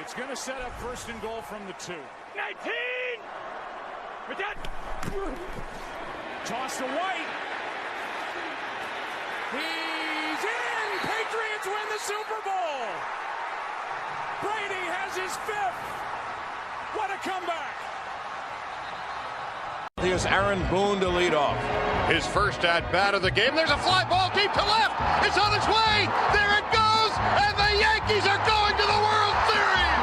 It's going to set up first and goal from the 2. 19! Toss to White. He's in! Patriots win the Super Bowl! Brady has his 5th. What a comeback! Here's Aaron Boone to lead off. His first at-bat of the game. There's a fly ball deep to left. It's on its way. There it goes. And the Yankees are going to the World Series.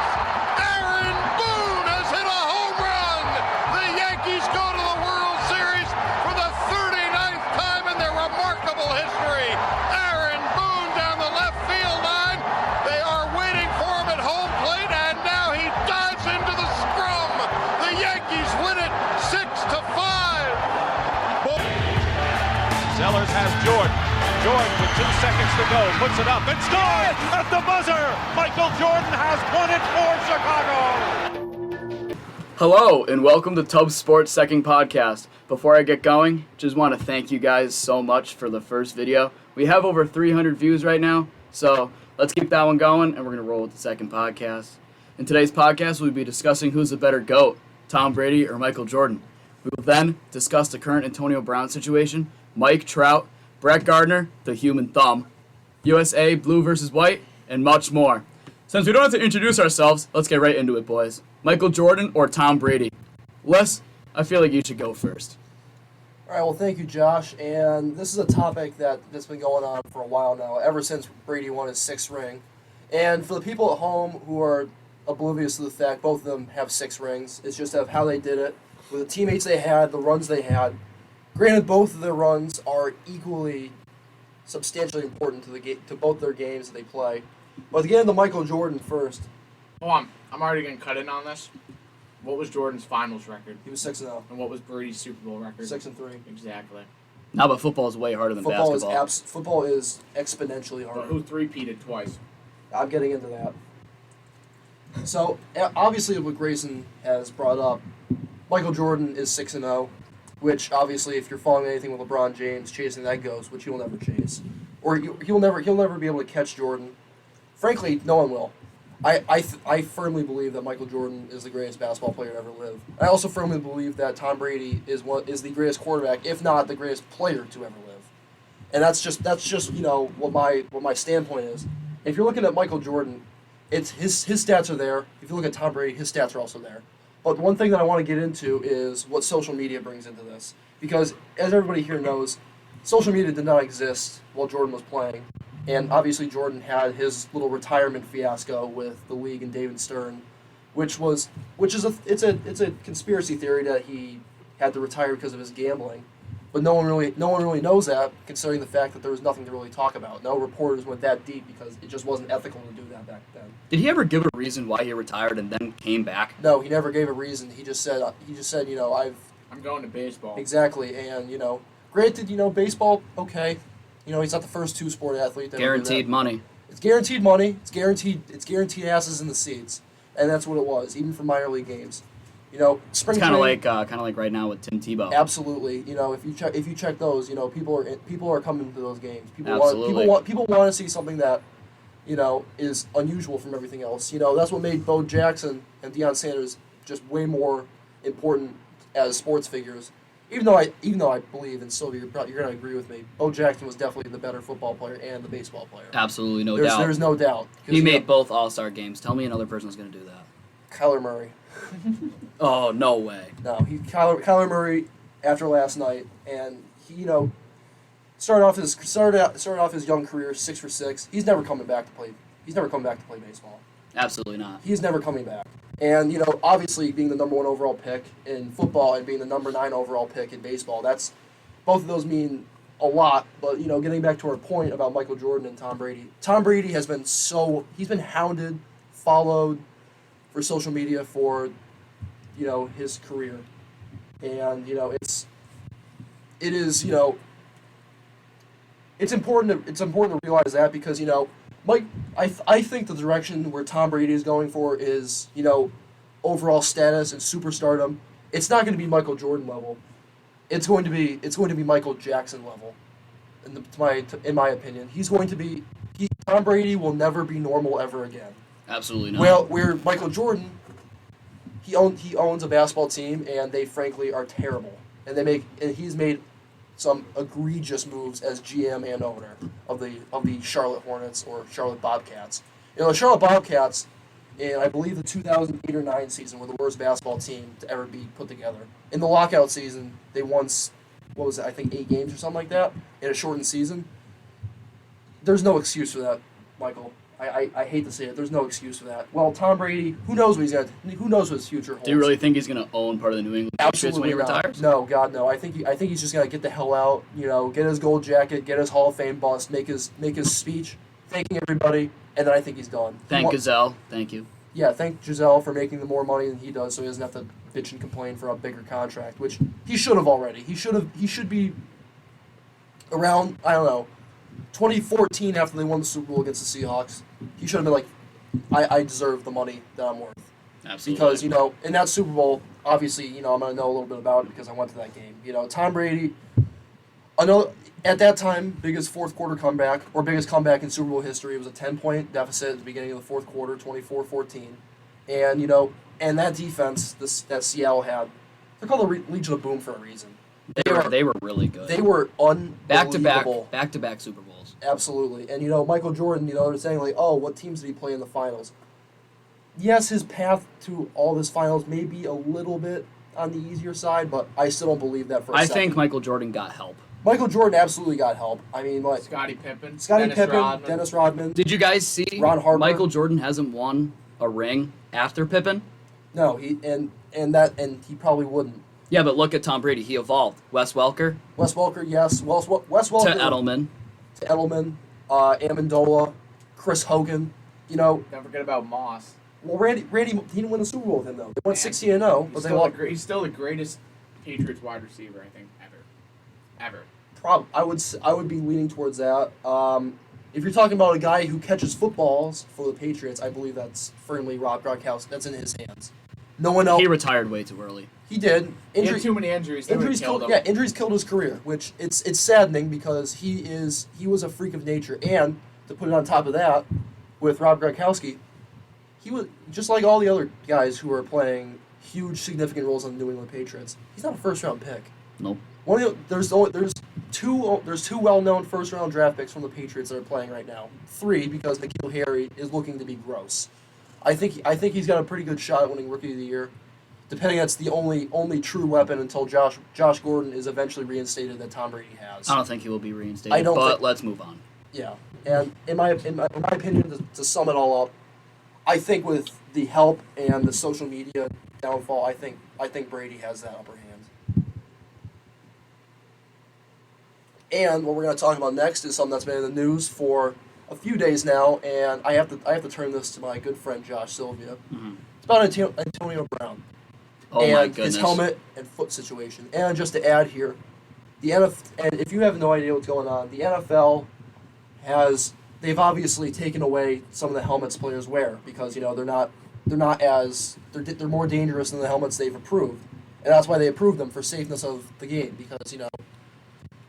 Aaron Boone has hit a home run. The Yankees go to the World Series for the 39th time in their remarkable history. Aaron Boone down the left field line. They are waiting for him at home plate, and now he dives into the scrum. The Yankees win it 6-5. Sellers has Jordan. Jordan with 2 seconds to go. Puts it up and scores at the buzzer. Michael Jordan has won it for Chicago. Hello, and welcome to Tubbs Sports Second Podcast. Before I get going, just want to thank you guys so much for the first video. We have over 300 views right now, so let's keep that one going, and we're going to roll with the second podcast. In today's podcast, we'll be discussing who's the better GOAT, Tom Brady or Michael Jordan. We will then discuss the current Antonio Brown situation, Mike Trout, Brett Gardner, the human thumb, USA, blue versus white, and much more. Since we don't have to introduce ourselves, let's get right into it, boys. Michael Jordan or Tom Brady? Les, I feel like you should go first. All right, well, thank you, Josh. And this is a topic that's been going on for a while now, ever since Brady won his 6th ring. And for the people at home who are oblivious to the fact both of them have 6 rings, it's just of how they did it, with the teammates they had, the runs they had. Granted, both of their runs are equally substantially important to both their games that they play. But to get into Michael Jordan first. Hold on, I'm already going to cut in on this. What was Jordan's finals record? He was 6-0. And what was Brady's Super Bowl record? 6-3. Exactly. No, but football is way harder than basketball. Football is exponentially harder. But who three-peated twice? I'm getting into that. So, obviously, what Grayson has brought up, Michael Jordan is 6-0, which obviously, if you're following anything with LeBron James, chasing that ghost, which he'll never chase, or he'll never be able to catch Jordan. Frankly, no one will. I firmly believe that Michael Jordan is the greatest basketball player to ever live. I also firmly believe that Tom Brady is the greatest quarterback, if not the greatest player to ever live. And that's just what my standpoint is. If you're looking at Michael Jordan, it's his stats are there. If you look at Tom Brady, his stats are also there. But one thing that I want to get into is what social media brings into this. Because, as everybody here knows, social media did not exist while Jordan was playing. And obviously Jordan had his little retirement fiasco with the league and David Stern, which is a conspiracy theory that he had to retire because of his gambling. But no one really knows that, considering the fact that there was nothing to really talk about. No reporters went that deep because it just wasn't ethical to do that back then. Did he ever give a reason why he retired and then came back? No, he never gave a reason. He just said, I'm going to baseball. Exactly, and granted, baseball, okay. He's not the first two-sport athlete. Guaranteed money. It's guaranteed money. It's guaranteed asses in the seats, and that's what it was, even for minor league games. Spring. It's kind of like right now with Tim Tebow. Absolutely. If you check those, people are coming to those games. People want to see something that, is unusual from everything else. That's what made Bo Jackson and Deion Sanders just way more important as sports figures. Even though I believe, and Sylvia, you're going to agree with me, Bo Jackson was definitely the better football player and the baseball player. Absolutely, no doubt. There's no doubt. He made both All-Star games. Tell me another person who's going to do that. Kyler Murray. Oh, no way. No, Kyler Murray after last night, and he started off his young career 6 for 6. He's never coming back to play baseball. Absolutely not. He's never coming back. And obviously being the number 1 overall pick in football and being the number 9 overall pick in baseball, that's both of those mean a lot. But getting back to our point about Michael Jordan and Tom Brady. Tom Brady he's been hounded, followed for social media for his career. And it's important to realize that because Mike, I think the direction where Tom Brady is going for is, overall status and superstardom. It's not going to be Michael Jordan level. It's going to be Michael Jackson level. In my opinion, Tom Brady will never be normal ever again. Absolutely not. Well, where Michael Jordan, he owns a basketball team, and they frankly are terrible. And he's made some egregious moves as GM and owner of the Charlotte Hornets or Charlotte Bobcats. The Charlotte Bobcats, in I believe the 2008 or 9 season, were the worst basketball team to ever be put together. In the lockout season, they won, what was it, I think 8 games or something like that in a shortened season. There's no excuse for that, Michael. I hate to say it. There's no excuse for that. Well, Tom Brady, who knows what his future holds? Do you really think he's going to own part of the New England Patriots when he retires? No, God, no. I think he's just going to get the hell out. Get his gold jacket, get his Hall of Fame bust, make his speech, thanking everybody, and then I think he's done. Thank Gazelle. Thank you. Yeah, thank Giselle for making the more money than he does, so he doesn't have to bitch and complain for a bigger contract, which he should have already. He should be around, I don't know, 2014 after they won the Super Bowl against the Seahawks. He should have been like, I deserve the money that I'm worth. Absolutely. Because, in that Super Bowl, obviously, I'm going to know a little bit about it because I went to that game. Tom Brady, at that time, biggest fourth quarter comeback, or biggest comeback in Super Bowl history. It was a 10-point deficit at the beginning of the fourth quarter, 24-14. And, and that defense that Seattle had, they're called the Legion of Boom for a reason. They were really good. They were unbelievable. Back-to-back Super Bowls. Absolutely. And, Michael Jordan, they're saying, like, oh, what teams did he play in the finals? Yes, his path to all his finals may be a little bit on the easier side, but I still don't believe that for a second. I think Michael Jordan got help. Michael Jordan absolutely got help. I mean, like... Scottie Pippen, Dennis Rodman. Did you guys see Ron Harper? Michael Jordan hasn't won a ring after Pippen? No, he probably wouldn't. Yeah, but look at Tom Brady. He evolved. Wes Welker. Wes Welker, yes. Wes Welker. To Edelman. Amendola, Chris Hogan. Don't forget about Moss. Well, Randy, he didn't win the Super Bowl with him, though. They went 16-0, but they lost. He's still the greatest Patriots wide receiver, I think, ever. I would be leaning towards that. If you're talking about a guy who catches footballs for the Patriots, I believe that's firmly Rob Gronkowski. That's in his hands. No one else. He retired way too early. He did. He had too many injuries. Injuries killed him. Yeah, injuries killed his career, which it's saddening because he was a freak of nature. And to put it on top of that, with Rob Gronkowski, he was just like all the other guys who are playing huge, significant roles on the New England Patriots. He's not a first-round pick. Nope. There's two well-known first-round draft picks from the Patriots that are playing right now. 3 because N'Keal Harry is looking to be gross. I think he's got a pretty good shot at winning Rookie of the Year. Depending, that's the only true weapon until Josh Gordon is eventually reinstated that Tom Brady has. I don't think he will be reinstated. But let's move on. Yeah, and in my opinion, to sum it all up, I think with the help and the social media downfall, I think Brady has that upper hand. And what we're going to talk about next is something that's been in the news for a few days now, and I have to turn this to my good friend Josh Sylvia. Mm-hmm. It's about Antonio Brown. Oh and my goodness. His helmet and foot situation. And just to add here, and if you have no idea what's going on, the NFL they've obviously taken away some of the helmets players wear because they're more dangerous than the helmets they've approved, and that's why they approved them for safeness of the game because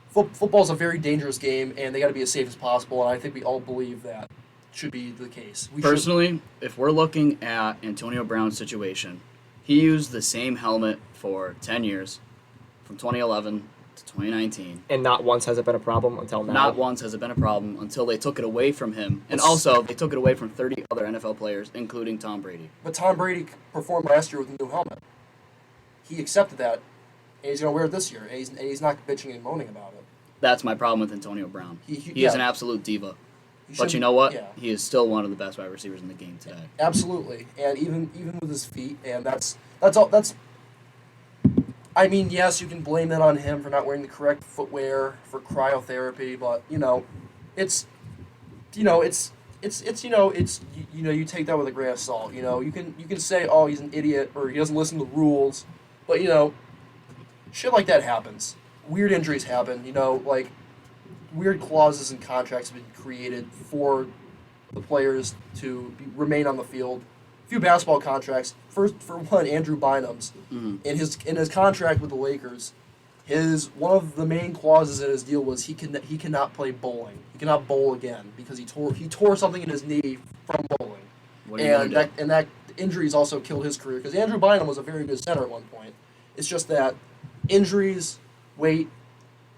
football's a very dangerous game and they got to be as safe as possible, and I think we all believe that should be the case. Personally, if we're looking at Antonio Brown's situation, he used the same helmet for 10 years, from 2011 to 2019. And not once has it been a problem until now. Not once has it been a problem until they took it away from him. And also, they took it away from 30 other NFL players, including Tom Brady. But Tom Brady performed last year with a new helmet. He accepted that, and he's going to wear it this year, and he's not bitching and moaning about it. That's my problem with Antonio Brown. He is an absolute diva. But you know what? Yeah. He is still one of the best wide receivers in the game today. Absolutely, and even with his feet, and that's all. I mean, yes, you can blame that on him for not wearing the correct footwear for cryotherapy, but you take that with a grain of salt. You can say, oh, he's an idiot or he doesn't listen to the rules, but shit like that happens. Weird injuries happen. Like weird clauses and contracts have been created for the players to remain on the field. A few basketball contracts. First, for one, Andrew Bynum's in his contract with the Lakers, one of the main clauses in his deal was he cannot play bowling. He cannot bowl again because he tore something in his knee from bowling. What are you and gonna do? that injuries also killed his career because Andrew Bynum was a very good center at one point. It's just that injuries, weight,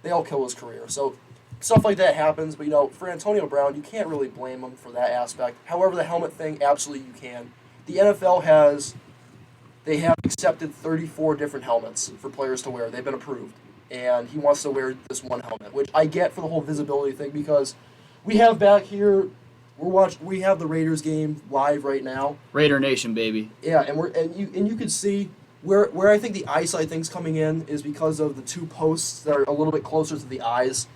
they all kill his career. So stuff like that happens, but for Antonio Brown, you can't really blame him for that aspect. However, the helmet thing, absolutely you can. The NFL have accepted 34 different helmets for players to wear. They've been approved. And he wants to wear this one helmet, which I get for the whole visibility thing because we have back here, we have the Raiders game live right now. Raider Nation, baby. Yeah, and you can see where I think the eyesight thing's coming in is because of the two posts that are a little bit closer to the eyes.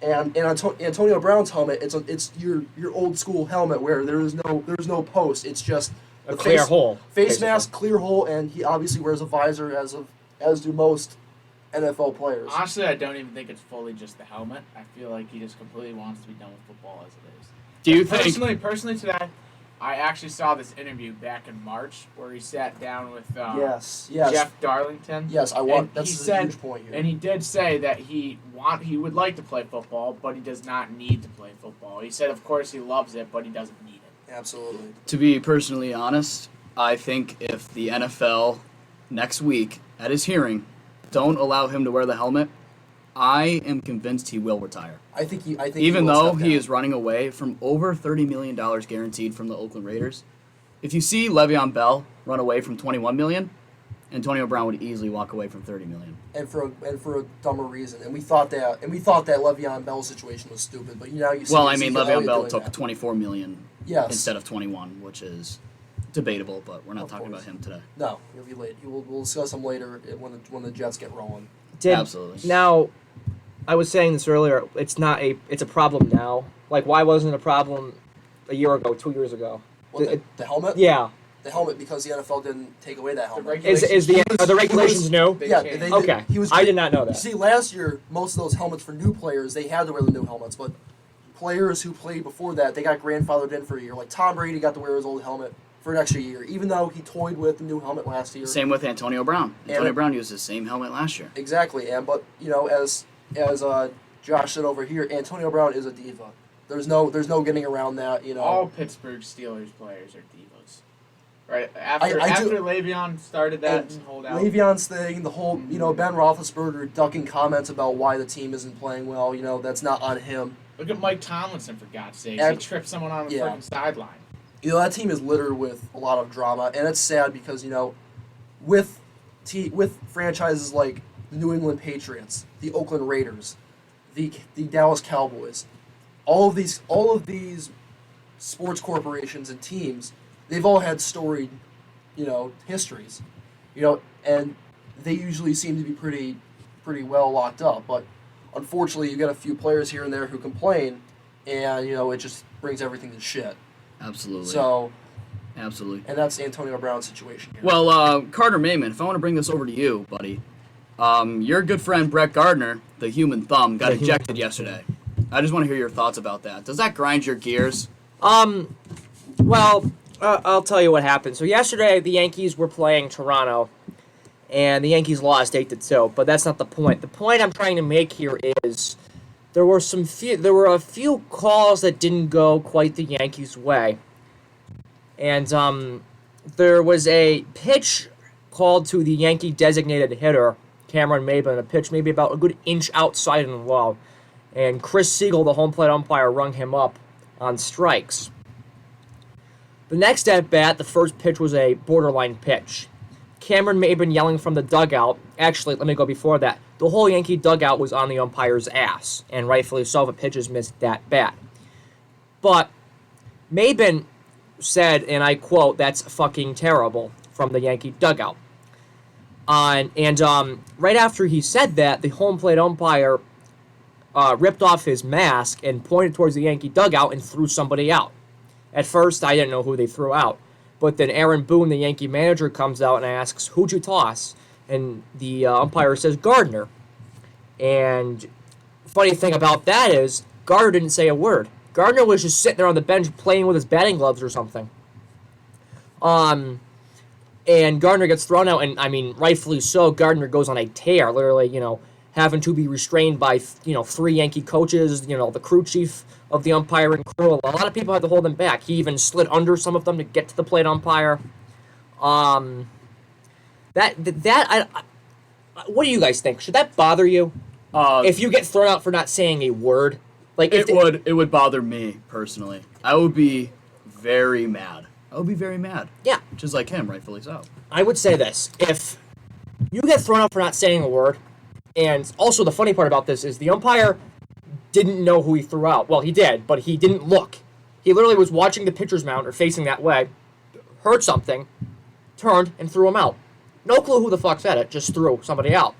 And Antonio Brown's helmet, it's your old school helmet where there's no post. It's just A clear hole. Face basically. mask, clear hole, and he obviously wears a visor as do most NFL players. Honestly, I don't even think it's fully just the helmet. I feel like he just completely wants to be done with football as it is. Do you think? Personally today, I actually saw this interview back in March where he sat down with Yes. Jeff Darlington. Yes, that's a huge point here. And he did say that he would like to play football, but he does not need to play football. He said, of course, he loves it, but he doesn't need it. Absolutely. To be personally honest, I think if the NFL next week at his hearing don't allow him to wear the helmet, I am convinced he will retire. I think Even will though step he down. is running away from over $30 million guaranteed from the Oakland Raiders, if you see Le'Veon Bell run away from $21 million, Antonio Brown would easily walk away from $30 million. and for a dumber reason. And we thought that Le'Veon Bell's situation was stupid, but now you see. Well, I Ezekiel mean, Le'Veon Elliott Bell doing took that. $24 million Yes. instead of 21, which is debatable, but we're not Of talking course. about him today. No, he'll be late. We'll discuss him later when the Jets get rolling. Absolutely. Now, I was saying this earlier. It's a problem now. Like, why wasn't it a problem a year ago, 2 years ago? The helmet? Yeah. The helmet because the NFL didn't take away that helmet. Are the regulations new? Yeah, changed. they Okay. I did not know that. You see, last year most of those helmets for new players they had to wear the new helmets, but players who played before that they got grandfathered in for a year. Like Tom Brady got to wear his old helmet for an extra year, even though he toyed with the new helmet last year. Same with Antonio Brown. Antonio Brown used the same helmet last year. Exactly, but as Josh said over here, Antonio Brown is a diva. There's no getting around that. All Pittsburgh Steelers players are divas. Right? After do- Le'Veon started that And holdout. Le'Veon's thing, the whole Ben Roethlisberger ducking comments about why the team isn't playing well. That's not on him. Look at Mike Tomlinson, for God's sakes. And- He tripped someone on the Yeah. freaking sideline. That team is littered with a lot of drama, and it's sad because with franchises like the New England Patriots, the Oakland Raiders, the Dallas Cowboys, all of these sports corporations and teams, they've all had storied, histories, and they usually seem to be pretty well locked up. But unfortunately, you get a few players here and there who complain, and it just brings everything to shit. Absolutely. So, Absolutely. and that's Antonio Brown's situation here. Well, Carter Maymon, if I want to bring this over to you, buddy, your good friend Brett Gardner, the human thumb, got ejected yesterday. I just want to hear your thoughts about that. Does that grind your gears? Well, I'll tell you what happened. So yesterday, the Yankees were playing Toronto, and the Yankees lost 8-2. But that's not the point. The point I'm trying to make here is there were a few calls that didn't go quite the Yankees' way, and there was a pitch called to the Yankee designated hitter, Cameron Maybon, a pitch maybe about a good inch outside and low, and Chris Siegel, the home plate umpire, rung him up on strikes. The next at bat, the first pitch was a borderline pitch. Cameron Maybon yelling from the dugout. Actually, let me go before that. The whole Yankee dugout was on the umpire's ass, and rightfully so if a pitch is missed that bad. But Maybon said, and I quote, "That's fucking terrible," from the Yankee dugout. And right after he said that, the home plate umpire ripped off his mask and pointed towards the Yankee dugout and threw somebody out. At first, I didn't know who they threw out. But then Aaron Boone, the Yankee manager, comes out and asks, "Who'd you toss?" And the umpire says, "Gardner." And funny thing about that is, Gardner didn't say a word. Gardner was just sitting there on the bench playing with his batting gloves or something. And Gardner gets thrown out, and I mean, rightfully so, Gardner goes on a tear, literally, having to be restrained by 3 Yankee coaches, the crew chief of the umpiring crew. A lot of people had to hold him back. He even slid under some of them to get to the plate umpire. What do you guys think? Should that bother you? If you get thrown out for not saying a word? Like it would bother me personally. I would be very mad. Yeah. Just like him, rightfully so. I would say this. If you get thrown out for not saying a word, and also the funny part about this is the umpire didn't know who he threw out. Well, he did, but he didn't look. He literally was watching the pitcher's mound or facing that way, heard something, turned, and threw him out. No clue who the fuck said it, just threw somebody out.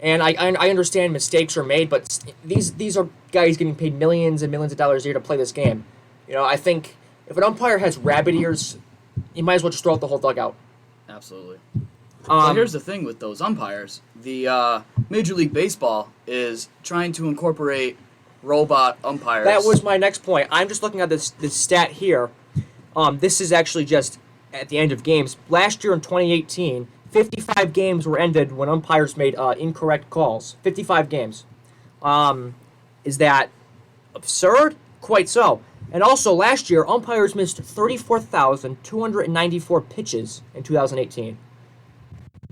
And I understand mistakes are made, but these are guys getting paid millions and millions of dollars a year to play this game. I think if an umpire has rabbit ears, you might as well just throw out the whole dugout. Absolutely. Well, here's the thing with those umpires. The Major League Baseball is trying to incorporate robot umpires. That was my next point. I'm just looking at this stat here. This is actually just at the end of games. Last year in 2018, 55 games were ended when umpires made incorrect calls. 55 games. Is that absurd? Quite so. And also, last year, umpires missed 34,294 pitches in 2018.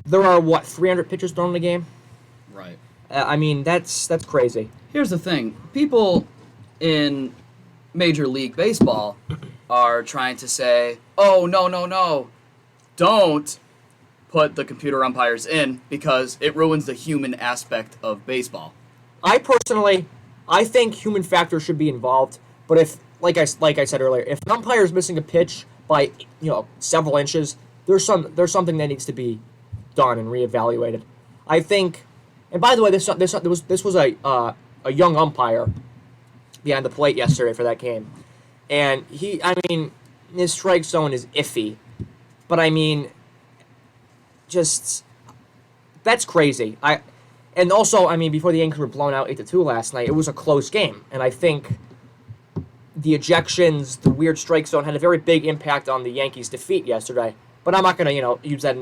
There are, 300 pitches thrown in a game? Right. I mean, that's crazy. Here's the thing. People in Major League Baseball are trying to say, oh, no. Don't put the computer umpires in because it ruins the human aspect of baseball. I think human factor should be involved, but if, like I said earlier, if an umpire is missing a pitch by, several inches, there's something that needs to be done and reevaluated. I think, and by the way, this was a young umpire behind the plate yesterday for that game, and his strike zone is iffy, but that's crazy. And also, before the Yankees were blown out 8-2 last night, it was a close game, and I think the ejections, the weird strike zone, had a very big impact on the Yankees' defeat yesterday. But I'm not going to, use that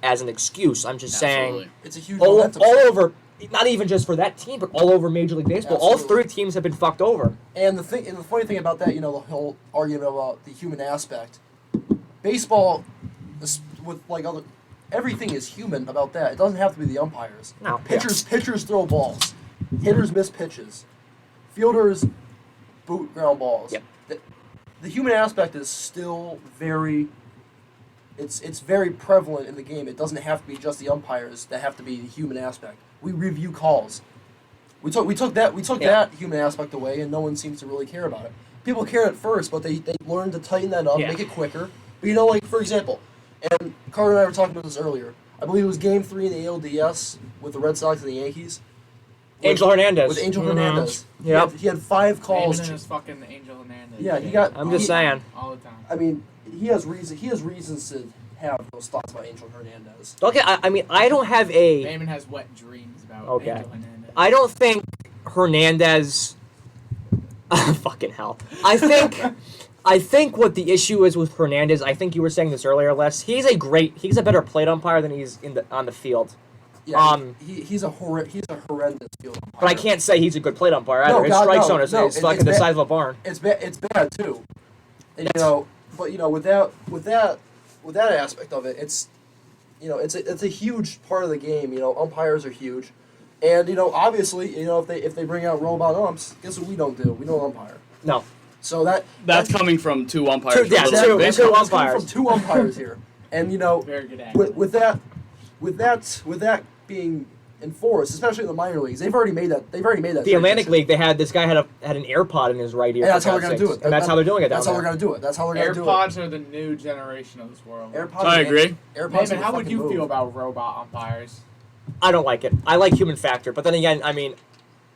as an excuse. I'm just saying it's a huge all over, not even just for that team, but all over Major League Baseball. Absolutely. All 3 teams have been fucked over. And the funny thing about that, the whole argument about the human aspect, baseball, with everything is human about that. It doesn't have to be the umpires. No. Pitchers throw balls. Hitters miss pitches. Fielders boot ground balls. Yep. The human aspect is still very. It's very prevalent in the game. It doesn't have to be just the umpires that have to be the human aspect. We review calls. We took that human aspect away, and no one seems to really care about it. People care at first, but they learn to tighten that up, make it quicker. But for example, and Carter and I were talking about this earlier. I believe it was Game 3 in the ALDS with the Red Sox and the Yankees. Angel Hernandez. With Angel Hernandez. Yep. He had 5 calls. Maymon is fucking Angel Hernandez. Yeah, he got. I'm just saying. All the time. He has reasons to have those thoughts about Angel Hernandez. Okay, I don't have a. Maymon has wet dreams about Okay. Angel Hernandez. I don't think Hernandez. Fucking hell. I think what the issue is with Hernandez. I think you were saying this earlier, Les. He's a better plate umpire than he's on the field. Yeah, he's a horrendous field umpire. But I can't say he's a good plate umpire either. His strike zone is fucking the size of a barn. It's bad too. And with that aspect of it, it's a huge part of the game. Umpires are huge, and obviously, if they bring out robot umps, guess what we don't do? We don't umpire. No. So that's coming from 2 umpires. Two umpires. From 2 umpires here, and Very good with that being enforced, especially in the minor leagues, they've already made that. The Atlantic League, this guy had an AirPod in his right ear. And that's how they're gonna do it. And that's how they're doing it. That's how they're gonna do it. That's how they're gonna do it. AirPods are the new generation of this world. AirPods. I agree. AirPods. Maymon, how would you feel about robot umpires? I don't like it. I like human factor, but then again,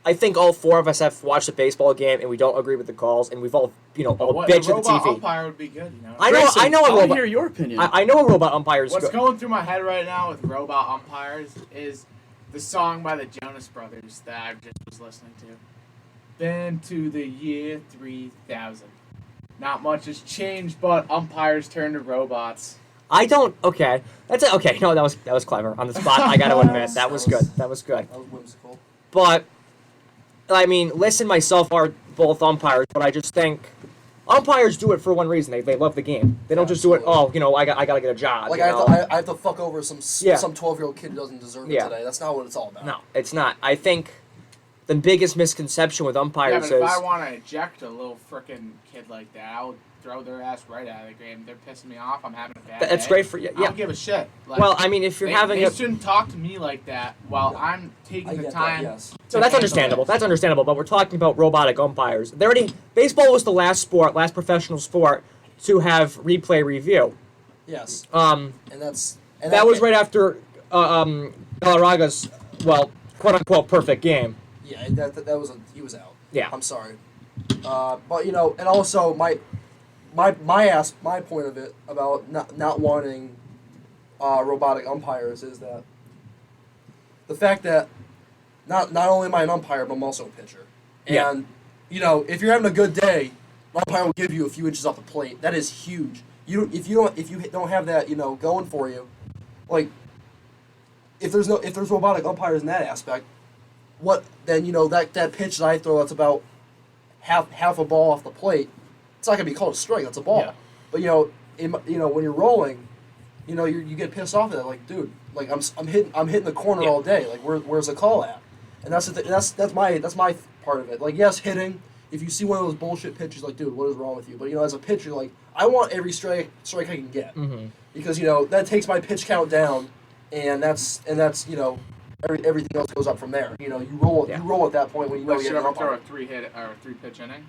I think all 4 of us have watched a baseball game and we don't agree with the calls, and we've all bitched at the robot TV. umpire would be good, I Grayson, know a I want to robot. hear your opinion. I know a robot umpire is What's good. going through my head right now with robot umpires is the song by the Jonas Brothers that I just was listening to. Been to the year 3000. Not much has changed, but umpires turn to robots. I don't. Okay, that's it. Okay, no, that was clever on the spot. I got to admit that was good. That was good. That was whimsical. But I mean, Liss and myself are both umpires, but I just think umpires do it for one reason. They love the game. They don't just do it. Oh, I got to get a job. Like I have to fuck over some 12-year-old kid who doesn't deserve it today. That's not what it's all about. No, it's not. I think the biggest misconception with umpires but is if I want to eject a little frickin' kid like that, I'll throw their ass right out of the game. They're pissing me off. I'm having a bad that's day. great for you. I Yeah. don't give a shit. Like, Well, I mean, if you're they shouldn't talk to me like that while I'm taking the time. Yes. So that's understandable. That's understandable. But we're talking about robotic umpires. Baseball was the last professional sport to have replay review. Yes. And that was right after Galarraga's, quote unquote perfect game. Yeah, he was out. Yeah. I'm sorry. But and also my point of it about not wanting robotic umpires is that the fact that not only am I an umpire, but I'm also a pitcher. And if you're having a good day, an umpire will give you a few inches off the plate. That is huge. If you don't have that going for you, like if there's robotic umpires in that aspect, that pitch that I throw that's about half a ball off the plate, it's not gonna be called a strike. That's a ball. Yeah. But when you're rolling, you get pissed off at that. Like, dude, like I'm hitting the corner all day. Like, where's the call at? And that's my part of it. Like, yes, hitting. If you see one of those bullshit pitches, like, dude, what is wrong with you? But as a pitcher, like, I want every strike I can get because that takes my pitch count down, and that's everything else goes up from there. You roll at that point when you know you have an throw a 3-pitch inning?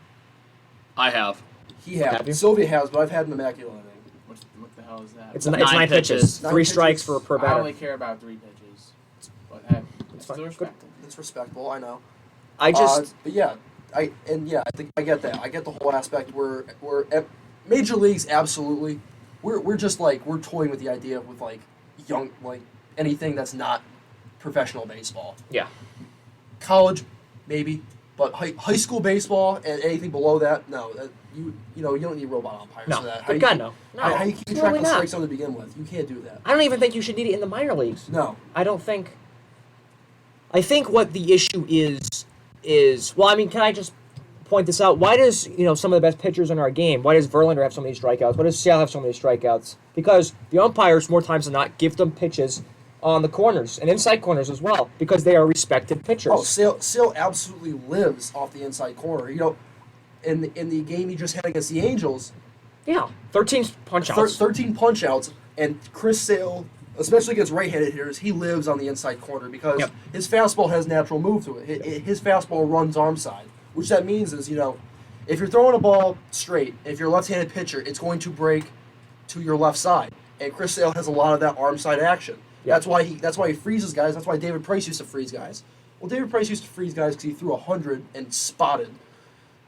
I have. He has. Have you? Sylvia has, but I've had an immaculate inning. What the hell is that? It's 9 pitches. 3 strikes for per I batter. only care about 3 pitches. But it's still respectable. It's respectable, I know. But yeah, I think I get that. I get the whole aspect where at major leagues, absolutely. We're just like we're toying with the idea with like young anything that's not professional baseball. Yeah. College, maybe, but high school baseball and anything below that, no. You don't need robot umpires for that. Good God, no. How you keep track of strikes to begin with? You can't do that. I don't even think you should need it in the minor leagues. No. I think what the issue is can I just point this out? Why does some of the best pitchers in our game? Why does Verlander have so many strikeouts? Why does Sale have so many strikeouts? Because the umpires more times than not give them pitches on the corners and inside corners as well because they are respected pitchers. Oh, Sale absolutely lives off the inside corner. In the game he just had against the Angels. Yeah, 13 punch-outs. 13 punch-outs, and Chris Sale, especially against right-handed hitters, he lives on the inside corner because his fastball has natural move to it. His fastball runs arm side, which that means is, if you're throwing a ball straight, if you're a left-handed pitcher, it's going to break to your left side. And Chris Sale has a lot of that arm side action. Yep. That's why he freezes guys. That's why David Price used to freeze guys. Well, David Price used to freeze guys because he threw 100 and spotted.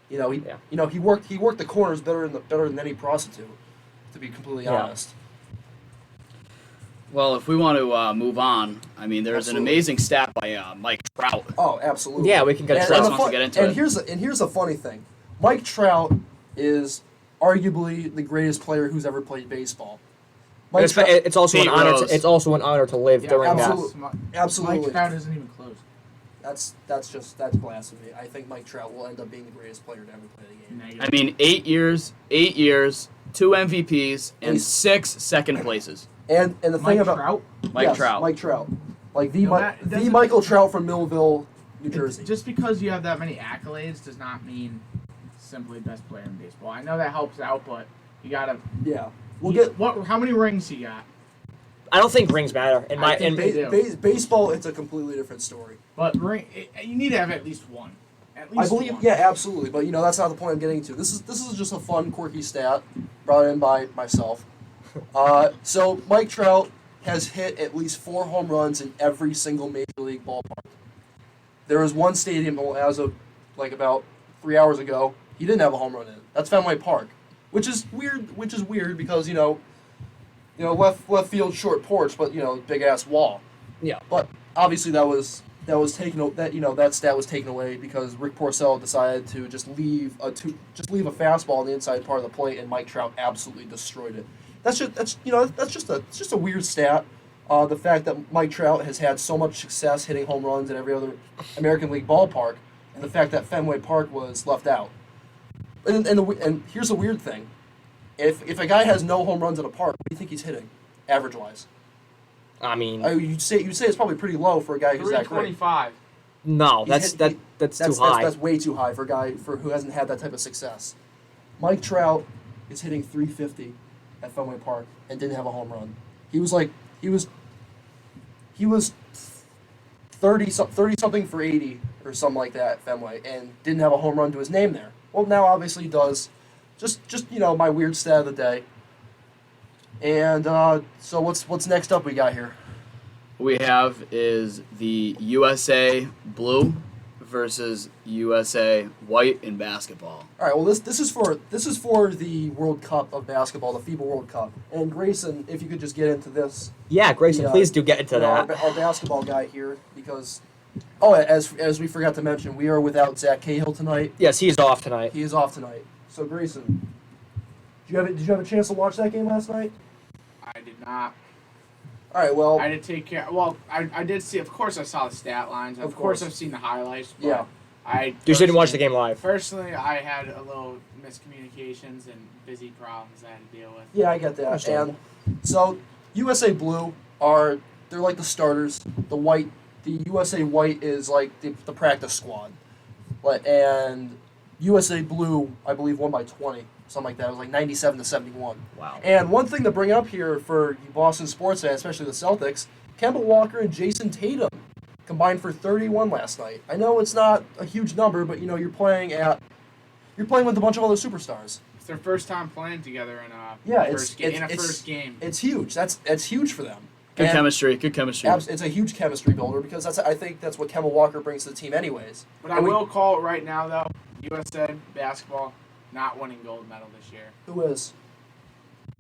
He worked the corners better than any prostitute, to be completely honest. Well, if we want to move on, there's an amazing stat by Mike Trout. Oh, absolutely. Yeah, we can get into it. Here's a funny thing. Mike Trout is arguably the greatest player who's ever played baseball. It's also an honor. It's also an honor to live during that. Absolutely. Mike Trout isn't even close. That's blasphemy. I think Mike Trout will end up being the greatest player to ever play the game. 8 years, 2 MVPs, and 6 second places. And the thing about Trout? Mike Trout, like the Michael Trout from Millville, New Jersey. Just because you have that many accolades does not mean simply best player in baseball. I know that helps out, but you gotta. Yeah. How many rings he got? I don't think rings matter. Baseball, it's a completely different story. But you need to have at least one. I believe, one. yeah, absolutely. But that's not the point I'm getting to. This is just a fun, quirky stat brought in by myself. So Mike Trout has hit at least 4 home runs in every single major league ballpark. There was one stadium as of about 3 hours ago he didn't have a home run in. That's Fenway Park, which is weird. Because left field short porch, but big ass wall. Yeah. But obviously that stat was taken away because Rick Porcello decided to just leave a fastball on the inside part of the plate, and Mike Trout absolutely destroyed it. that's just a weird stat. The fact that Mike Trout has had so much success hitting home runs in every other American League ballpark, and the fact that Fenway Park was left out. And here's the weird thing: if a guy has no home runs at a park, what do you think he's hitting, average-wise? I mean, you'd say it's probably pretty low for a guy who's that great. 325. no, that's too high. That's way too high for a guy who hasn't had that type of success. Mike Trout is hitting 350 at Fenway Park and didn't have a home run. He was 30 something for 80 or something like that at Fenway and didn't have a home run to his name there. Well, now obviously he does. Just my weird stat of the day. And so what's next up we got here? What we have is the USA Blue versus USA White in basketball. All right. Well, this is for the World Cup of basketball, the FIBA World Cup. And Grayson, if you could just get into this. Yeah, Grayson, please do get into that. Our basketball guy here, because as we forgot to mention, we are without Zach Cahill tonight. Yes, he's off tonight. He is off tonight. So Grayson, did you have a chance to watch that game last night? I did not. All right. Well, I did take care. Well, I did see. Of course, I saw the stat lines. Of course, I've seen the highlights. But yeah. I You just didn't watch the game live. Personally, I had a little miscommunications and busy problems I had to deal with. Yeah, I get that. Understandable. And so USA Blue they're like the starters. The USA White is like the practice squad. And USA Blue, I believe, won by 20, something like that. It was like 97-71. Wow. And one thing to bring up here for you Boston sports fans, especially the Celtics, Kemba Walker and Jason Tatum combined for 31 last night. I know it's not a huge number, but you're playing with a bunch of other superstars. It's their first time playing together in a first game. It's huge. That's huge for them. Good And chemistry. It's a huge chemistry builder because I think that's what Kemba Walker brings to the team anyways. But I will call it right now, though, USA basketball not winning gold medal this year. Who is?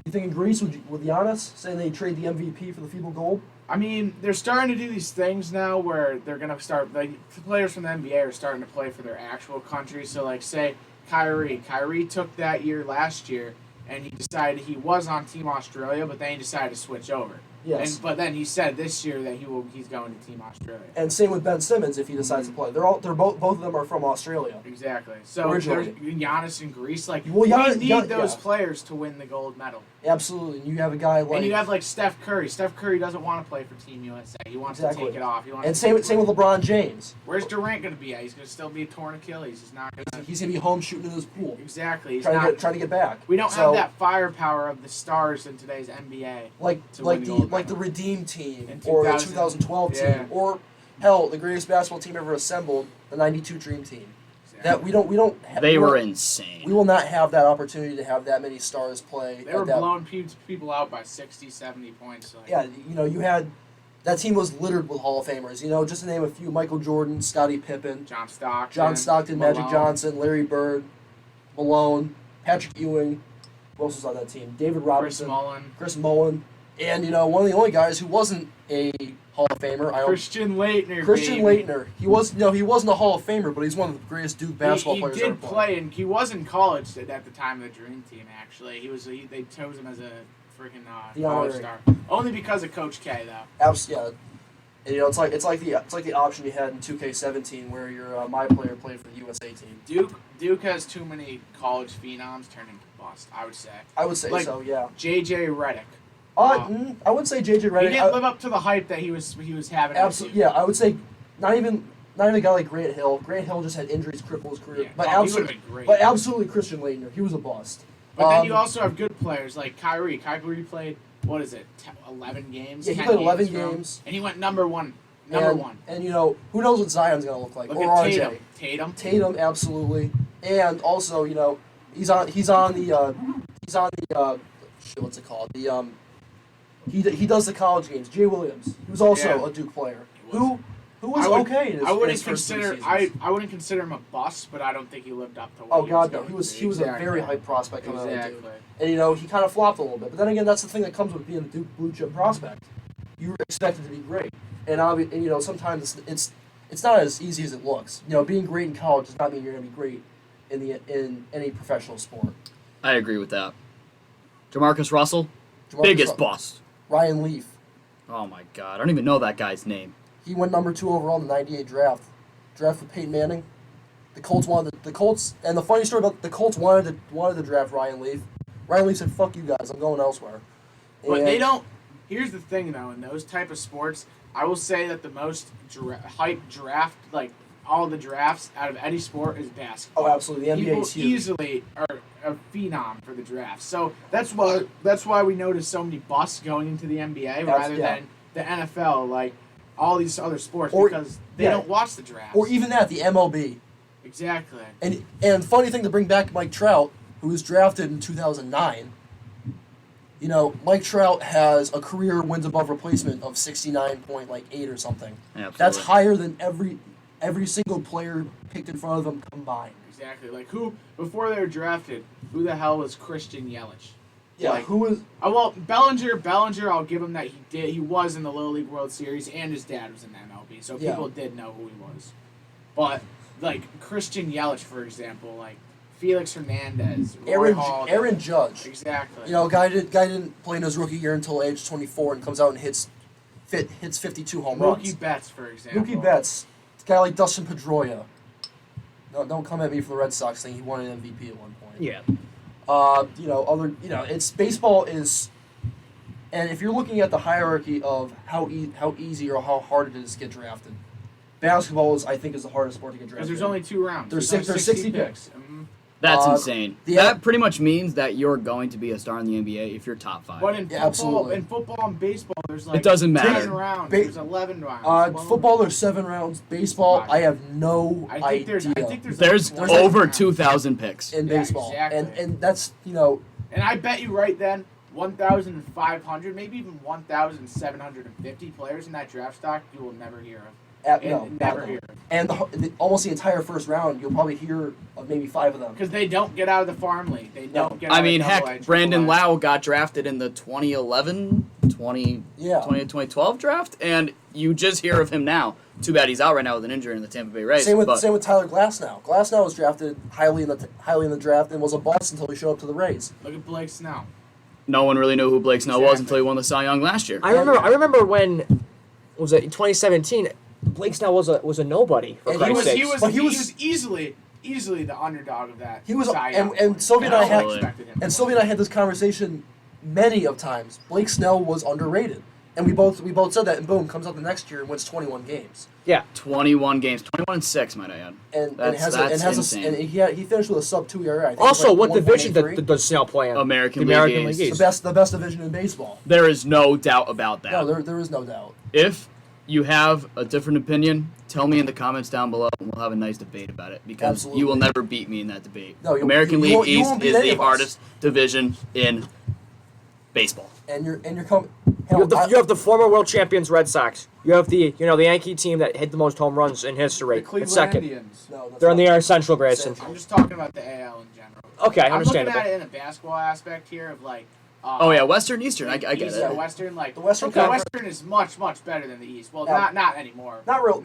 You think in Greece with Giannis saying they trade the MVP for the FIBA gold? I mean, they're starting to do these things now where they're going to start, like, players from the NBA are starting to play for their actual country. So, like, say, Kyrie. Kyrie took that year last year, and he decided he was on Team Australia, but then he decided to switch over. Yes. But then he said this year that he's going to Team Australia. And same with Ben Simmons if he decides to play. They're both of them are from Australia. Exactly. So Originally. there's Giannis and Greece. Like, Well, we need those players to win the gold medal. Absolutely. And you have a guy like... And you have, like, Steph Curry. Steph Curry doesn't want to play for Team USA. He wants to take it off. And same with LeBron James. Where's Durant going to be at? He's going to still be a torn Achilles. He's not going to... He's going to be home shooting in his pool. Exactly. Trying to get back. We don't have that firepower of the stars in today's NBA. Like the Redeem team or the 2012 team or hell, the greatest basketball team ever assembled, the '92 Dream Team. Exactly. That we don't. They were insane. We will not have that opportunity to have that many stars play. They were blowing people out by 60, 70 points. Like. Yeah, you had. That team was littered with Hall of Famers. Just to name a few: Michael Jordan, Scottie Pippen, John Stockton, Magic Johnson, Larry Bird, Malone, Patrick Ewing. Who else was on that team? David Robinson, Chris Mullen, and one of the only guys who wasn't a Hall of Famer. Christian Laettner. Leitner. He wasn't a Hall of Famer, but he's one of the greatest Duke basketball players ever. He did play, and he was in college at the time of the Dream Team. Actually, they chose him as a freaking college star, only because of Coach K, though. Yeah, and, it's like the option you had in 2K17 where your my player played for the USA team. Duke has too many college phenoms turning bust. I would say. So. Yeah. JJ Redick. I would say JJ Redick. He didn't live up to the hype that he was having. Absolutely. Yeah, I would say not even a guy like Grant Hill. Grant Hill just had injuries cripple his career. Yeah, he would have been great. But absolutely Christian Laettner. He was a bust. But then you also have good players like Kyrie. Kyrie played, 11 games? Yeah, he played 11 games. And he went number one. And who knows what Zion's going to look like. Look or at RJ. Tatum, absolutely. And also, he's on the what's it called? He does the college games. Jay Williams, who's also a Duke player. Who was okay in his first 3 seasons. I wouldn't consider him a bust, but I don't think he lived up to what he was going no. He was a very hype prospect coming out of Duke. And he kind of flopped a little bit. But then again, that's the thing that comes with being a Duke blue chip prospect. You're expected to be great. And sometimes it's not as easy as it looks. Being great in college does not mean you're going to be great in any professional sport. I agree with that. Jamarcus Russell, Biggest bust. Ryan Leaf. Oh my God, I don't even know that guy's name. He went number 2 overall in the '98 draft. Draft with Peyton Manning. The Colts, and the funny story about the Colts wanted to draft Ryan Leaf. Ryan Leaf said, "Fuck you guys, I'm going elsewhere." But they don't. Here's the thing, though. In those type of sports, I will say that the most hype draft, like all the drafts out of any sport, is basketball. Oh, absolutely. The NBA People is huge. easily are a phenom for the draft. So that's why we notice so many busts going into the NBA rather than the NFL, like all these other sports, because they don't watch the draft. Or even that, the MLB. Exactly. And funny thing to bring back Mike Trout, who was drafted in 2009. You know, Mike Trout has a career wins above replacement of 69.8 or something. Absolutely. That's higher than every single player picked in front of him combined. Exactly. Like who before they were drafted? Who the hell was Christian Yelich? Yeah, like, who was? Well, Bellinger. I'll give him that he was in the Little League World Series, and his dad was in the MLB, so people did know who he was. But like Christian Yelich, for example, like Felix Hernandez, Aaron Judge. Exactly. You know, guy didn't play in his rookie year until age 24 and comes out and hits 52 home runs. Mookie Betts, for example. Mookie Betts. A guy like Dustin Pedroia. No, don't come at me for the Red Sox thing. He won an MVP at one point. Yeah. It's baseball is, and if you're looking at the hierarchy of how easy or how hard it is to get drafted, basketball I think is the hardest sport to get drafted. Because there's only 2 rounds. There's 60 picks. Mm-hmm. That's insane. That pretty much means that you're going to be a star in the NBA if you're top 5. But in football and baseball, there's like it doesn't matter. 10 rounds. There's 11 rounds. Football, there's 7 rounds. Baseball, I have no idea. I think there's over 2,000 picks in baseball, exactly. and that's And I bet you right then, 1,500, maybe even 1,750 players in that draft stock you will never hear of. Never hear of. And almost the entire first round, you'll probably hear of maybe 5 of them. Because they don't get out of the farm league. They don't get out of heck, Brandon Lau got drafted in the 2012 draft, and you just hear of him now. Too bad he's out right now with an injury in the Tampa Bay Rays. Same with Tyler Glasnow. Glasnow was drafted highly in the draft and was a bust until he showed up to the Rays. Look at Blake Snell. No one really knew who Blake Snell was until he won the Cy Young last year. I remember when was it in 2017? Blake Snell was a nobody. For Christ's sake. He was easily the underdog of that. He was, Cy Young. and Sylvia and I had this conversation many of times. Blake Snell was underrated, and we both said that. And boom, comes out the next year and wins 21 games. Yeah, 21 games, 21-6, might I add. He finished with a sub-2 ERA. I think also, like what division does Snell play in? American League East. The best division in baseball. There is no doubt about that. No, there is no doubt. If you have a different opinion, tell me in the comments down below, and we'll have a nice debate about it, because you will never beat me in that debate. No, American League East is the hardest division in baseball. And you're coming. You have the former world champions Red Sox. You have the Yankee team that hit the most home runs in history. The Cleveland second. Indians. No, They're in the AL Central, Grayson. I'm just talking about the AL in general. Okay, understandable. I'm looking at it in a basketball aspect here of like. Western, Eastern. I get East it. And Western, like the Western is much better than the East. Well, not anymore. Not real.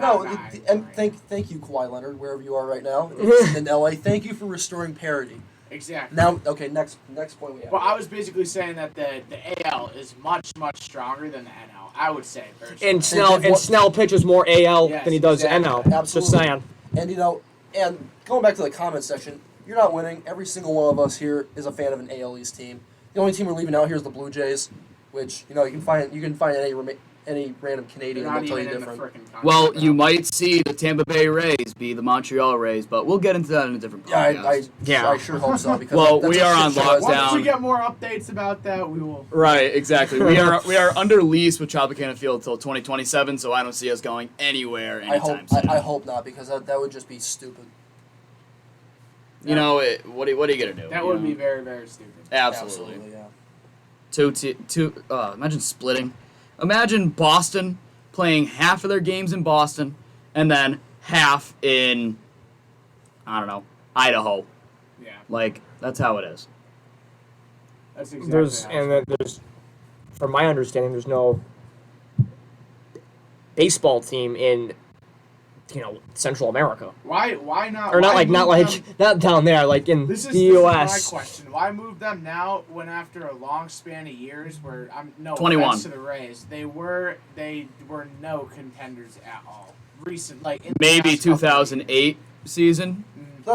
Thank you, Kawhi Leonard, wherever you are right now in LA. Thank you for restoring parity. Exactly. Now, okay, next point we have. Well, I was basically saying that the AL is much stronger than the NL. I would say. And Snell pitches more AL than he does NL. Absolutely. Just saying. And and going back to the comment section, you're not winning. Every single one of us here is a fan of an AL East team. The only team we're leaving out here is the Blue Jays, which you can find any random Canadian that'll tell you different. Well, you might see the Tampa Bay Rays be the Montreal Rays, but we'll get into that in a different podcast. I sure hope so. Because we are on lockdown. Once we get more updates about that, we will. Right, exactly. We are under lease with Tropicana Field until 2027, so I don't see us going anywhere anytime soon. I hope not, because that would just be stupid. What are you gonna do? That would be very, very stupid. Absolutely. Yeah. Imagine splitting. Imagine Boston playing half of their games in Boston and then half in, I don't know, Idaho. Yeah. Like, that's how it is. That's exactly there's, from my understanding, there's no baseball team in Central America. Why not? Or not why move them- not down there, like in This the is U.S. my question. Why move them now when after a long span of years where I'm no 21. offense to the Rays, they were no contenders at all. Recent like in the Maybe past couple of 2008 season.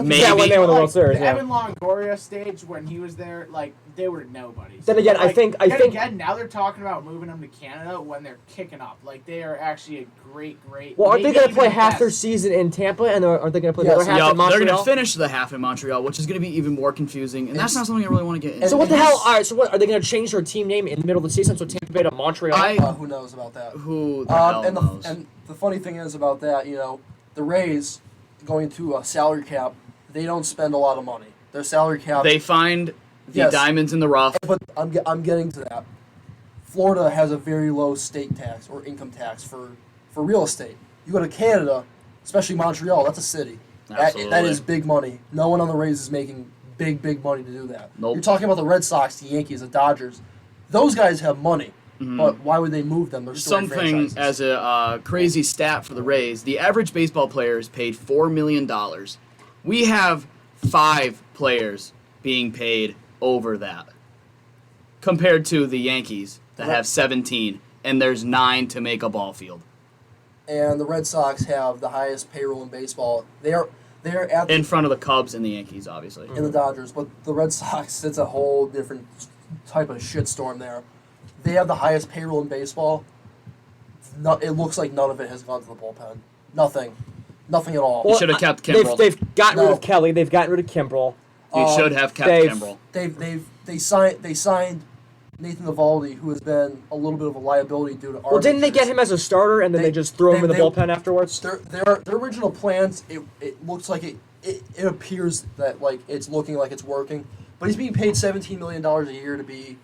Maybe. Yeah, when they were the World Like, Series. the Yeah. Evan Longoria stage when he was there, like they were nobodies. Then again, But, I think again now they're talking about moving them to Canada when they're kicking up. Like they are actually a great. Well, aren't they maybe going to play even the half their best. season in Tampa, and aren't they going to play the Yes. other half Yup, in they're Montreal? going to finish the half in Montreal, which is going to be even more confusing, and that's not something I really want to get into. So what the hell? All right, so what are they going to change their team name in the middle of the season? So Tampa Bay to Montreal. Who knows about that? Who the hell knows? And the funny thing is about that, the Rays going to a salary cap, they don't spend a lot of money. Their salary cap. They find the Yes. diamonds in the rough. But I'm getting to that. Florida has a very low state tax or income tax for real estate. You go to Canada, especially Montreal, that's a city. That Absolutely. is big money. No one on the Rays is making big money to do that. Nope. You're talking about the Red Sox, the Yankees, the Dodgers. Those guys have money, but why would they move them? They're storied Something franchises. as a crazy stat for the Rays, the average baseball player is paid $4 million. We have 5 players being paid over that, compared to the Yankees that have 17, and there's 9 to make a ball field. And the Red Sox have the highest payroll in baseball. They're at In front of the Cubs and the Yankees, obviously. in the Dodgers, but the Red Sox, it's a whole different type of shitstorm there. They have the highest payroll in baseball. It looks like none of it has gone to the bullpen. Nothing at all. Well, should have kept Kimbrel. They've gotten rid No. of Kelly. They've gotten rid of Kimbrel. He should have kept they've- Kimbrel. They signed Nathan Eovaldi, who has been a little bit of a liability due to. Well, didn't they get him as a starter and then they just threw him in the bullpen afterwards? Their original plans, it looks like it appears that like it's looking like it's working, but he's being paid $17 million a year to be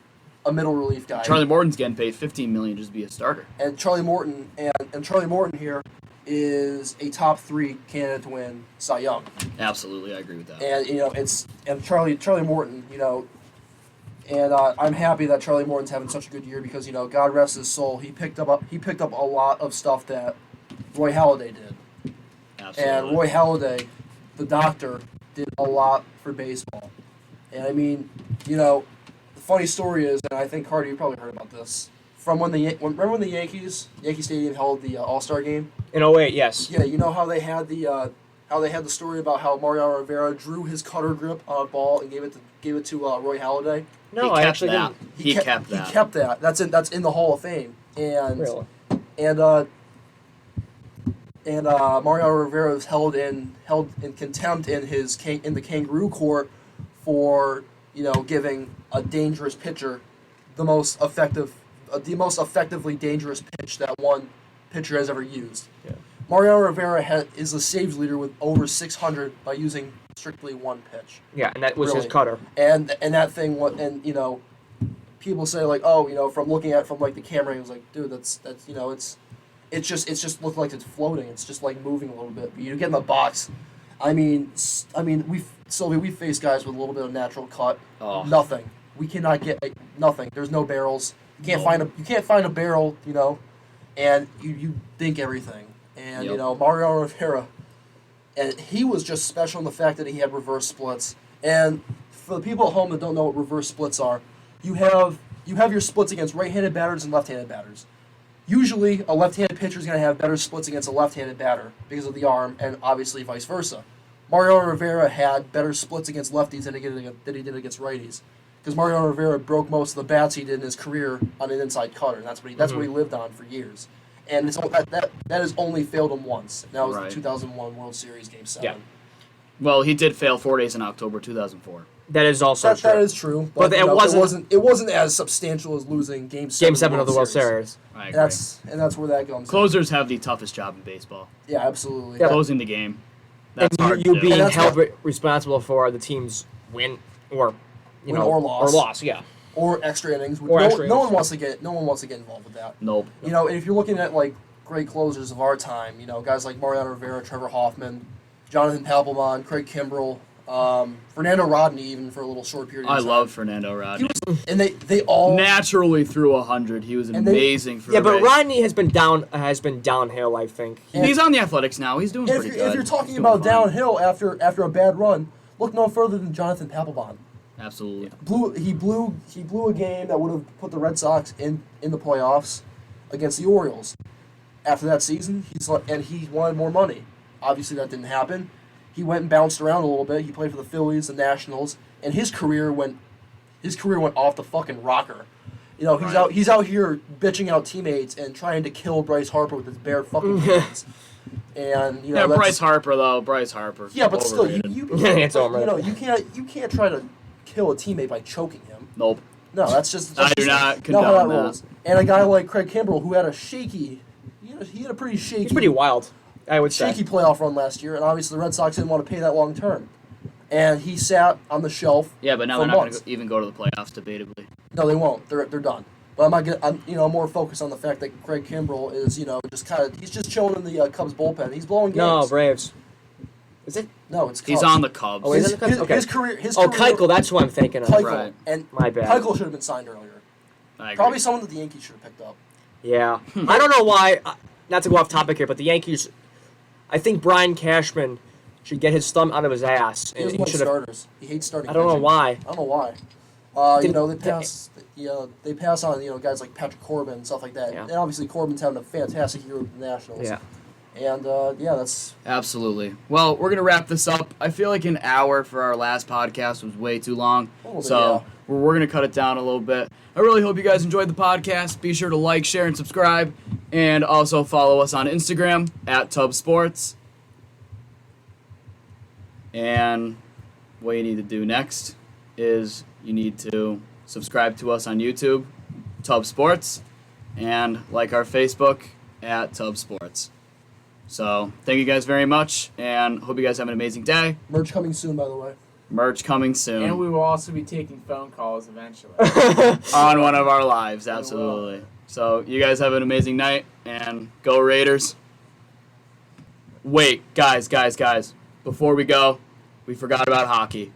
a middle relief guy. Charlie Morton's getting paid $15 million just to be a starter. And Charlie Morton and Charlie Morton here is a top 3 candidate to win Cy Young. Absolutely, I agree with that. And Charlie Morton, and I'm happy that Charlie Morton's having such a good year because God rest his soul, he picked up a lot of stuff that Roy Halladay did. Absolutely. And Roy Halladay, the doctor, did a lot for baseball. And I mean, the funny story is, and I think Carter, you probably heard about this, from remember when the Yankee Stadium held the All-Star game? In 08, yes. Yeah, you know how they had the story about how Mariano Rivera drew his cutter grip on a ball and gave it to Roy Halladay. No, He I kept actually that. didn't. He kept that. He kept that. That's in the Hall of Fame. And Really? and Mariano Rivera was held in contempt in the Kangaroo Court for giving a dangerous pitcher the most effectively dangerous pitch that one pitcher has ever used. Yeah. Mariano Rivera is the saves leader with over 600 by using strictly one pitch. Yeah, and that was his Really. cutter. And that thing, people say like, from looking at it from like the camera, it was like, dude, that's it's just looked like it's floating. It's just like moving a little bit. But you get in the box. I mean, Sylvia, we face guys with a little bit of natural cut. Oh. Nothing. We cannot get nothing. There's no barrels. You can't find a barrel. And you think everything. And Yep. Mariano Rivera, and he was just special in the fact that he had reverse splits. And for the people at home that don't know what reverse splits are, you have your splits against right-handed batters and left-handed batters. Usually, a left-handed pitcher is going to have better splits against a left-handed batter because of the arm, and obviously vice versa. Mariano Rivera had better splits against lefties than he did against righties, because Mariano Rivera broke most of the bats he did in his career on an inside cutter. And that's what he lived on for years. And that has only failed him once. And that was Right. the 2001 World Series Game 7. Yeah. Well, he did fail 4 days in October 2004. That is also true. That is true, But it wasn't as substantial as losing Game 7. Game 7 of the World Series. I And agree. that's where that comes. Closers have the toughest job in baseball. Yeah, absolutely. Yeah. Closing the game. That's And hard you to do. being that's held what- responsible for the team's win or Win or loss. Or loss, yeah. Or extra innings. Or extra No innings. one wants to get involved with that. Nope. And if you're looking at like great closers of our time, guys like Mariano Rivera, Trevor Hoffman, Jonathan Papelbon, Craig Kimbrell, Fernando Rodney, even for a little short period of I time. love Fernando Rodney. And they all Naturally threw 100. He was amazing for Yeah, the but race. Rodney has been downhill, I think. He's on the Athletics now. He's doing pretty good. If you're talking He's about doing fine. downhill after a bad run, look no further than Jonathan Papelbon. Absolutely. He blew a game that would have put the Red Sox in the playoffs against the Orioles. After that season, he wanted more money. Obviously, that didn't happen. He went and bounced around a little bit. He played for the Phillies, the Nationals, and his career went off the fucking rocker. You know, he's out here bitching out teammates and trying to kill Bryce Harper with his bare fucking hands. And you know, Bryce Harper though. Bryce Harper. Yeah, but still, Overrated. It's overrated. you can't try to kill a teammate by choking him. Nope. No, that's just I do not how that condone that. rolls. And a guy like Craig Kimbrell, who had a shaky, he had a pretty shaky. He's pretty wild, I would say. Shaky playoff run last year, and obviously the Red Sox didn't want to pay that long term. And he sat on the shelf. Yeah, but now for they're not going months. to even go to the playoffs, debatably. No, they won't. They're done. But I'm more focused on the fact that Craig Kimbrell is he's just chilling in the Cubs bullpen. He's blowing games. No, Braves. Is it? No, it's Cubs. He's on the Cubs. Oh, is it the Cubs? Okay. His career. Keuchel, that's who I'm thinking of. Keuchel, Right. and My bad. Keuchel should have been signed earlier. I agree. Probably someone that the Yankees should have picked up. Yeah. I don't know why, not to go off topic here, but the Yankees, I think Brian Cashman should get his thumb out of his ass. He doesn't like starters. He hates starting. I don't know pitching. why. I don't know why. They pass on guys like Patrick Corbin and stuff like that. Yeah. And obviously Corbin's having a fantastic year with the Nationals. Yeah. And that's Absolutely. Well, we're going to wrap this up. I feel like an hour for our last podcast was way too long. So we're going to cut it down a little bit. I really hope you guys enjoyed the podcast. Be sure to like, share, and subscribe. And also follow us on Instagram @TubSports. And what you need to do next is you need to subscribe to us on YouTube, Tub Sports, and like our Facebook @TubSports. So thank you guys very much, and hope you guys have an amazing day. merch coming soon, by the way. Merch coming soon And we will also be taking phone calls eventually. on one of our lives, absolutely. So you guys have an amazing night, and go Raiders. Wait, guys, before we go, we forgot about hockey.